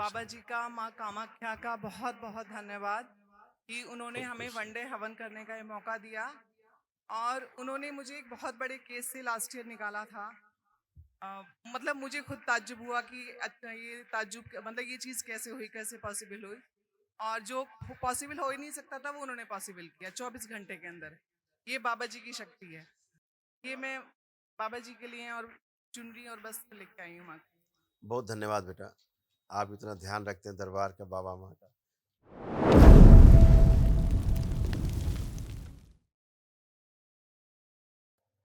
बाबा जी का, माँ कामाख्या का बहुत बहुत धन्यवाद कि उन्होंने खूब हमें खुश वनडे हवन करने का ये मौका दिया। और उन्होंने मुझे एक बहुत बड़े केस से लास्ट ईयर निकाला था। मतलब मुझे खुद ताज्जुब हुआ कि अच्छा ये ताज्जुब मतलब ये चीज़ कैसे हुई, कैसे पॉसिबल हुई। और जो पॉसिबल हो ही नहीं सकता था वो उन्होंने पॉसिबल किया 24 घंटे के अंदर। ये बाबा जी की शक्ति है। ये मैं बाबा जी के लिए और चुनरी और बस लेके आई हूँ माँ। बहुत धन्यवाद बेटा। आप इतना ध्यान रखते हैं दरबार का, बाबा माँ का।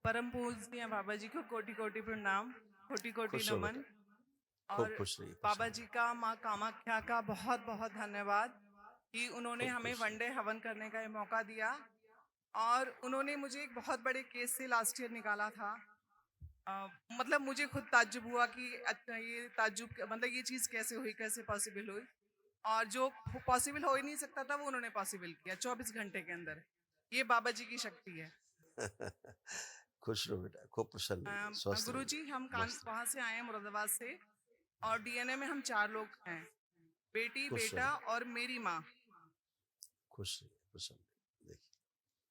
परम पूज्य बाबा जी को कोटि कोटि प्रणाम, कोटि कोटि खुश रहो नमन। बेटा। खूब और खुश रहिए, खुश बाबा रहिए। जी का, माँ कामाख्या का बहुत बहुत धन्यवाद कि उन्होंने खूब हमें खुश रहिए। वनडे हवन करने का ये मौका दिया। और उन्होंने मुझे एक बहुत बड़े केस से लास्ट ईयर निकाला था। मतलब मुझे खुद ताज्जुब हुआ कि अच्छा ये ताज्जुब मतलब ये चीज़ कैसे हुई, कैसे पॉसिबल हुई। और जो पॉसिबल हो ही नहीं सकता था वो उन्होंने पॉसिबल किया 24 घंटे के अंदर। ये बाबा जी की शक्ति है। खुश रहो बेटा, खूब प्रसन्न रहिए, स्वस्थ गुरु जी, रहिए, हम मस्त रहिए। वहाँ से आए हैं मुरादाबाद से। और डीएनए में हम 4 लोग हैं, बेटी, खुश बेटा रहिए, और मेरी माँ। खुश रहिए, प्रसन्न रहिए। ये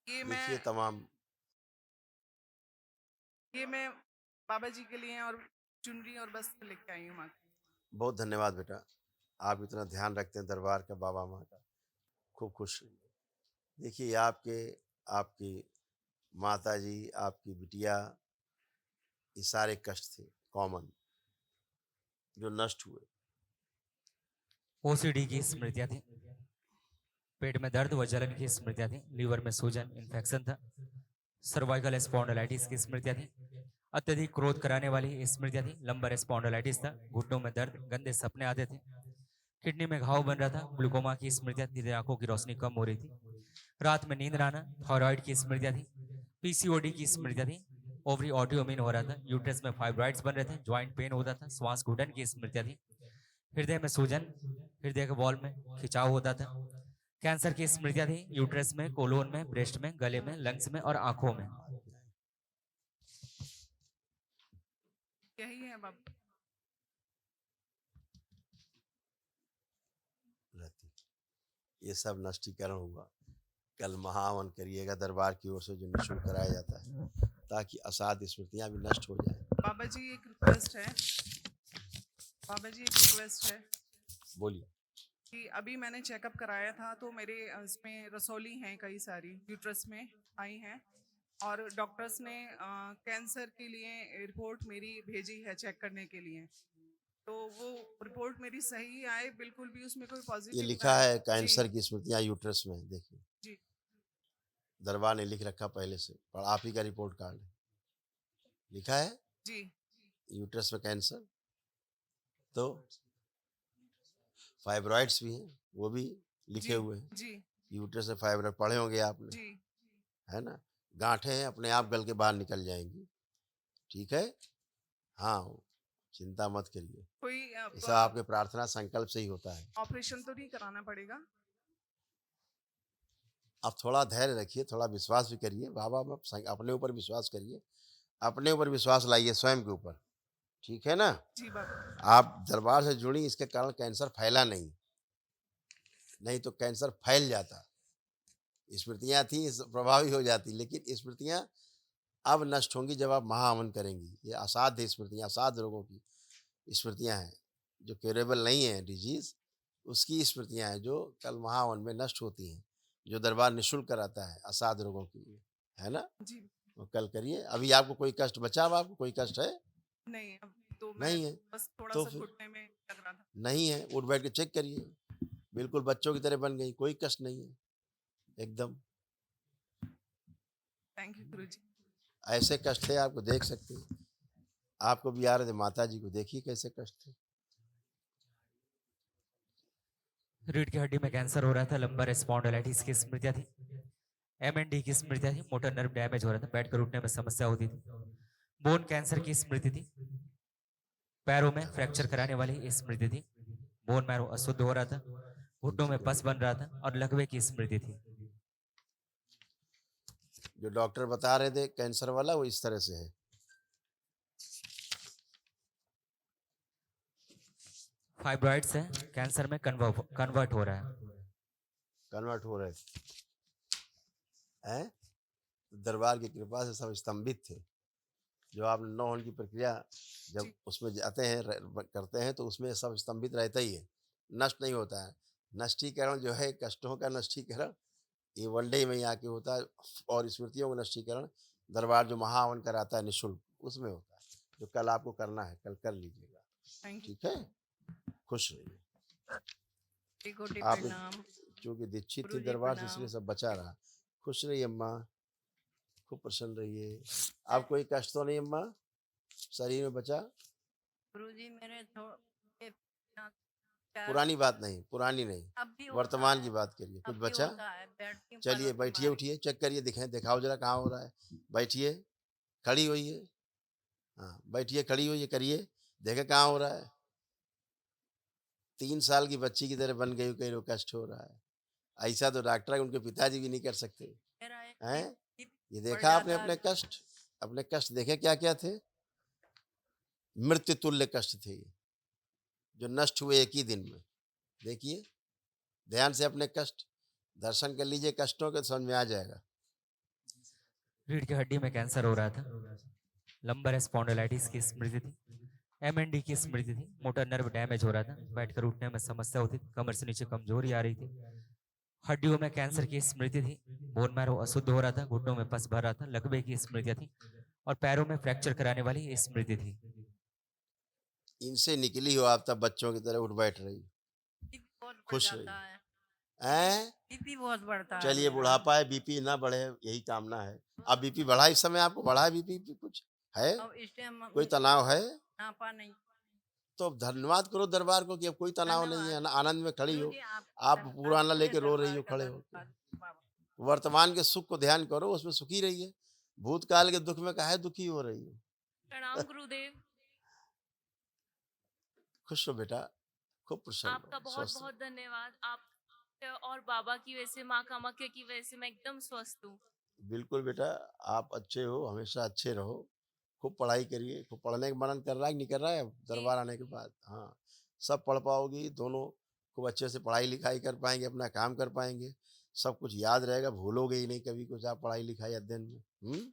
देखिए, मैं देखिए तमाम। ये मैं बाबा जी के लिए और चुनरी और बस लेके आई हूँ माँ। बहुत धन्यवाद बेटा। आप इतना ध्यान रखते हैं दरबार का, बाबा माँ का। खूब खुश रहिए। देखिए, ये आपके आपकी माताजी, आपकी बिटिया, ये सारे कष्ट थे कॉमन, जो नष्ट हुए। ओसीडी की स्मृतियां थी, पेट में दर्द व जलन की स्मृतियां थी, लीवर में सूजन इन्फेक्शन था, सर्वाइकल स्पॉन्डिलाइटिस की स्मृतियां थी, अत्यधिक क्रोध कराने वाली स्मृतियां थी, लंबर स्पॉन्डिलाइटिस था, घुटनों में दर्द, गंदे सपने आते थे, किडनी में घाव बन रहा था, ग्लूकोमा की स्मृतियां थी, आंखों की रोशनी कम हो रही थी, रात में नींद न आना, थायराइड की स्मृतियां थी, पीसीओडी की स्मृतियां थी, ओवरी ऑटोइम्यून हो रहा था, यूट्रस में फाइब्रॉइड्स बन रहे थे, ज्वाइंट पेन होता था, श्वास घुटन की स्मृतियां थी, हृदय में सूजन, हृदय के वॉल में खिंचाव होता था, कैंसर की स्मृतियां थी, यूट्रस में, कोलोन में, ब्रेस्ट में, गले में, लंग्स में और आंखों में। यही है बाबा। रहती, ये सब नष्टीकरण हुआ। कल महावन करिएगा दरबार की ओर से, जो निःशुल्क कराया जाता है, ताकि असाध्य स्मृतियां भी नष्ट हो जाएं। बाबा जी एक रिक्वेस्ट है, बाबा जी एक रिक्वेस्ट है बोलिए। कि अभी मैंने चेकअप कराया था तो मेरे इसमें रसौली हैं कई सारी यूट्रस में आई हैं। और डॉक्टर्स ने कैंसर के लिए रिपोर्ट मेरी भेजी है चेक करने के लिए। तो वो रिपोर्ट मेरी सही आए, बिल्कुल भी उसमें कोई ये पॉजिटिव ना लिखा आए। है जी। कैंसर की स्मृतियां यूट्रस में, देखिए जी। दरबार ने लिख रखा पहले से, पर आप ही का रिपोर्ट कार्ड है, लिखा है जी। यूट्रस में कैंसर। तो फाइब्रॉइड्स भी हैं, वो भी लिखे जी। हुए हैं। जी। यूट्रस में फाइब्रॉइड पढ़े होंगे आपने, जी। है ना। गांठें हैं, अपने आप गल के बाहर निकल जाएंगी। ठीक है। हाँ, चिंता मत करिए। कोई ये सब आपके प्रार्थना संकल्प से ही होता है। ऑपरेशन तो नहीं कराना पड़ेगा? आप थोड़ा धैर्य रखिए, थोड़ा विश्वास भी करिए, बाबा में अपने ऊपर विश्वास करिए, अपने ऊपर विश्वास लाइए, स्वयं के ऊपर। ठीक है ना। जी बाबा। आप दरबार से जुड़ी, इसके कारण कैंसर फैला नहीं, नहीं तो कैंसर फैल जाता। स्मृतियां थी, प्रभावी हो जाती, लेकिन स्मृतियां अब नष्ट होंगी जब आप महाअमन करेंगी। ये असाध्य स्मृतियां, असाध्य रोगों की स्मृतियां हैं, जो क्यूरेबल नहीं है डिजीज, उसकी स्मृतियां हैं, जो कल महाअमन में नष्ट होती हैं, जो दरबार निःशुल्क कराता है असाध्य रोगों के लिए, है ना। जी। वो कल करिए। अभी आपको कोई कष्ट बचा? अब आपको कोई कष्ट है? नहीं, अब तो मैं नहीं है, बस थोड़ा तो सा फिर घुटने में लग रहा था। नहीं है, उठ बैठ के चेक करिए, बिल्कुल बच्चों की तरह बन गई, कोई कष्ट नहीं है एकदम। थैंक यू गुरु जी। ऐसे कष्ट थे, आपको देख सकते हैं, आपको भी आ रहे थे, माता जी को देखिए कैसे कष्ट थे। रीढ़ की हड्डी में कैंसर हो रहा था, लंबर स्पॉन्डिलाइटिस की स्मृतियां थी, एमएनडी की स्मृतियां थी, मोटर नर्व डैमेज हो रहा था, बैठकर उठने में समस्या होती थी, बोन कैंसर की स्मृति थी, पैरों में फ्रैक्चर कराने वाली स्मृति थी, बोन मैरो अशुद्ध हो रहा था, घुटनों में पस बन रहा था और लकवे की स्मृति थी। जो डॉक्टर बता रहे थे कैंसर वाला, वो इस तरह से है। फाइब्रॉइड्स है, कैंसर में कन्वर्ट हो रहा है। कन्वर्ट हो रहे हैं। दरबार की कृपा से सब स्तंभित थे। जो आप न होने की प्रक्रिया जब जी। उसमें जाते हैं करते हैं तो उसमें सब स्तंभित रहता ही है, नष्ट नहीं होता है। नष्टीकरण जो है कष्टों का नष्टीकरण ये वनडे में ही आके होता है, और स्मृतियों का नष्टीकरण दरबार जो महावन कराता है निःशुल्क उसमें होता है, जो कल आपको करना है कल कर लीजिएगा। Thank you. ठीक है, खुश रहिए। कोटि आप प्रणाम। चूंकि दीक्षित थी गुरुजी दरबार से इसलिए प्रणाम। सब बचा रहा। खुश रहिए अम्मा, खूब प्रसन्न रहिए। आप कोई कष्ट तो नहीं अम्मा शरीर में बचा? गुरुजी मेरे पुरानी बात नहीं, पुरानी नहीं, अब भी होता वर्तमान है, की बात करिए। कुछ अब भी बचा? होता है, बैठती हूँ चलिए पैरों की बैठिए, मालिश। उठिए, चेक करिए, दिखाएं, दिखाओ जरा कहाँ हो रहा है। बैठिए, खड़ी होइए। हाँ बैठिए, खड़ी होइए, करिए, देखे कहाँ हो रहा है। 3 साल की बच्ची की तरह बन गई, कहीं रो कष्ट हो रहा है। ऐसा तो डॉक्टर है उनके पिताजी भी नहीं कर सकते मेरा एक हैं। बीपी ये बढ़ देखा आपने जाता है। अपने कष्ट देखे क्या क्या थे? मृत्यु तुल्य कष्ट थे ये, जो नष्ट हुए एक ही दिन में। देखिए ध्यान से अपने कष्ट दर्शन कर लीजिए, कष्टों के समझ में आ जाएगा। रीढ़ की हड्डी में कैंसर हो रहा था, लंबर स्पॉन्डिलाइटिस की स्मृति थी, एमएनडी की स्मृति थी, मोटर नर्व डैमेज हो रहा था, बैठकर उठने में समस्या होती थी, कमर से नीचे कमजोरी आ रही थी, हड्डियों में कैंसर की स्मृति थी, बोन मैरो अशुद्ध हो रहा था, घुटनों में पस भर रहा था, लकवे की स्मृतियां थी और पैरों में फ्रैक्चर कराने वाली स्मृति थी। इनसे निकली हो आप तब बच्चों की तरह उठ बैठ रही, बीपी बहुत बढ़ खुश जाता रहिए। है, हैं? बीपी बहुत बढ़ता है चलिए मेरा। बुढ़ापा है, बीपी ना बढ़े यही कामना है। अब बीपी बढ़ा, इस समय आपको बढ़ा है बीपी? कुछ है, अब इस टाइम कोई तनाव है? नापा नहीं। तो अब धन्यवाद करो दरबार को कि अब कोई तनाव नहीं है, आनंद में खड़ी हो। गुरुजी आप पूरा आनंद पूरे लेके रो रही दरबार हो का खड़े होकर। धन्यवाद बाबा। वर्तमान के सुख को ध्यान करो, उसमें सुखी रहिए। भूतकाल के दुख में काहे दुखी हो रही हो? प्रणाम गुरुदेव। खुश रहो बेटा, खूब प्रसन्न आपका रहो, बहुत स्वस्थ रहो। बहुत धन्यवाद। आप और बाबा की वजह से, माँ कामाख्या की वजह से मैं एकदम स्वस्थ हूँ। बिल्कुल बेटा, आप अच्छे हो, हमेशा अच्छे रहो। खूब पढ़ाई करिए। खूब पढ़ने का मनन कर रहा है कि नहीं कर रहा है अब जी दरबार आने के बाद? हाँ, सब पढ़ पाओगी, दोनों खूब अच्छे से पढ़ाई लिखाई कर पाएंगे, अपना काम कर पाएंगे, सब कुछ याद रहेगा, भूलोगे ही नहीं कभी कुछ आप पढ़ाई लिखाई अध्ययन में।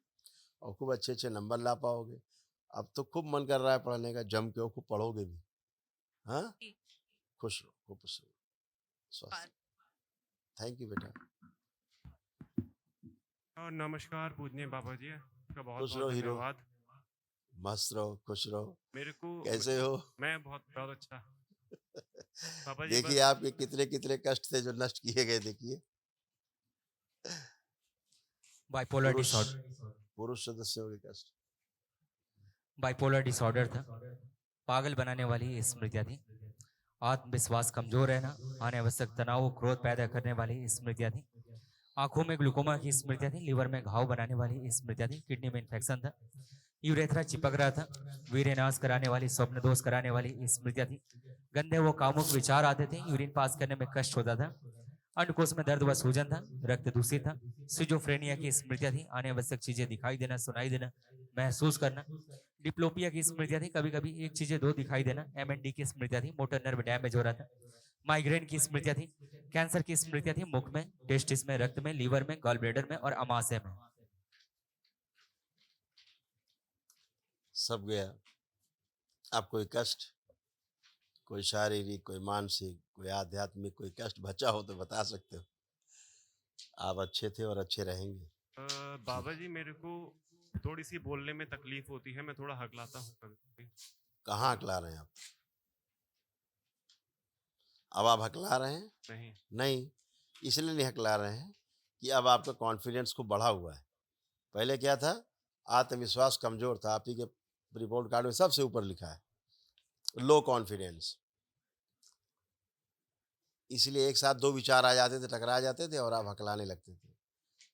और खूब अच्छे अच्छे नंबर ला पाओगे। अब तो खूब मन कर रहा है पढ़ने का, जम के हो, खूब पढ़ोगे भी। हाँ, जी। खुश रहो, खूब खुश रहो, स्वस्थ। थैंक यू बेटा। और नमस्कार पूजनीय बाबा जी, आपका बहुत खुश बहुत रहो हीरो, धन्यवाद। मस्त रहो, खुश रहो। मेरे को कैसे हो? मैं बहुत अच्छा। बाबा जी देखिए बस आपके कितने कितने कष्ट थे जो नष्ट किए गए। देखिए बाइपोलर पुरुष डिसऑर्डर, पुरुष सदस्यों के कष्ट। बाइपोलर डिसऑर्डर था, पागल बनाने वाली स्मृतियां थी, आत्मविश्वास कमजोर रहना, अनावश्यक तनाव क्रोध पैदा करने वाली स्मृतियां थी, आंखों में ग्लूकोमा की स्मृतियां थी, लिवर में घाव बनाने वाली स्मृतियां थी, किडनी में इन्फेक्शन था, यूरेथ्रा चिपक रहा था, वीर्यनाश कराने वाली, स्वप्न दोष कराने वाली स्मृतियां थी, गंदे वो कामुक विचार आते थे, यूरिन पास करने में कष्ट होता था, अंडकोश में दर्द व सूजन था, रक्त दूषित था, सिजोफ्रेनिया की स्मृतियां थी, अनावश्यक चीजें दिखाई देना, सुनाई देना, महसूस करना, डिप्लोपिया की स्मृतियां थी, कभी कभी एक चीजें दो दिखाई देना, एमएनडी की स्मृतियां थी, मोटर नर्व डैमेज हो रहा था, माइग्रेन की स्मृतियां थी, कैंसर की स्मृतियां थी, मुख में, टेस्टिस में, रक्त में, लीवर में, गॉल ब्लैडर में और अमाशय में। सब गया। अब कोई कष्ट, कोई शारीरिक, कोई मानसिक, कोई आध्यात्मिक, कोई कष्ट बचा हो तो बता सकते हो। आप अच्छे थे और अच्छे रहेंगे। बाबा जी मेरे को थोड़ी सी बोलने में तकलीफ होती है, मैं थोड़ा हकलाता हूँ कभी कभी। कहाँ हकला रहे हैं आप? अब आप हकला रहे हैं? नहीं। नहीं, इसलिए नहीं हकला रहे हैं कि अब आपका कॉन्फिडेंस खूब बढ़ा हुआ है। पहले क्या था? आत्मविश्वास कमजोर था। आप ही के रिपोर्ट कार्ड में सबसे ऊपर लिखा है लो कॉन्फिडेंस। इसलिए एक साथ दो विचार आ जाते थे, टकरा जाते थे और आप हकलाने लगते थे।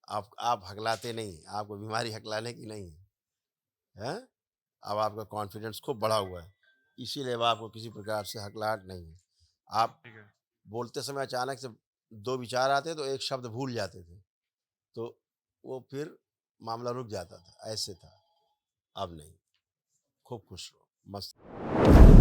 आप हकलाते नहीं, आपको बीमारी हकलाने की नहीं है, हैं? अब आपका कॉन्फिडेंस खूब बढ़ा हुआ है, इसीलिए अब आपको किसी प्रकार से हकलाहट नहीं है। आप ठीक है। बोलते समय अचानक से दो विचार आते तो एक शब्द भूल जाते थे, तो वो फिर मामला रुक जाता था, ऐसे था। अब नहीं, खूब खुश रहो, मस्त।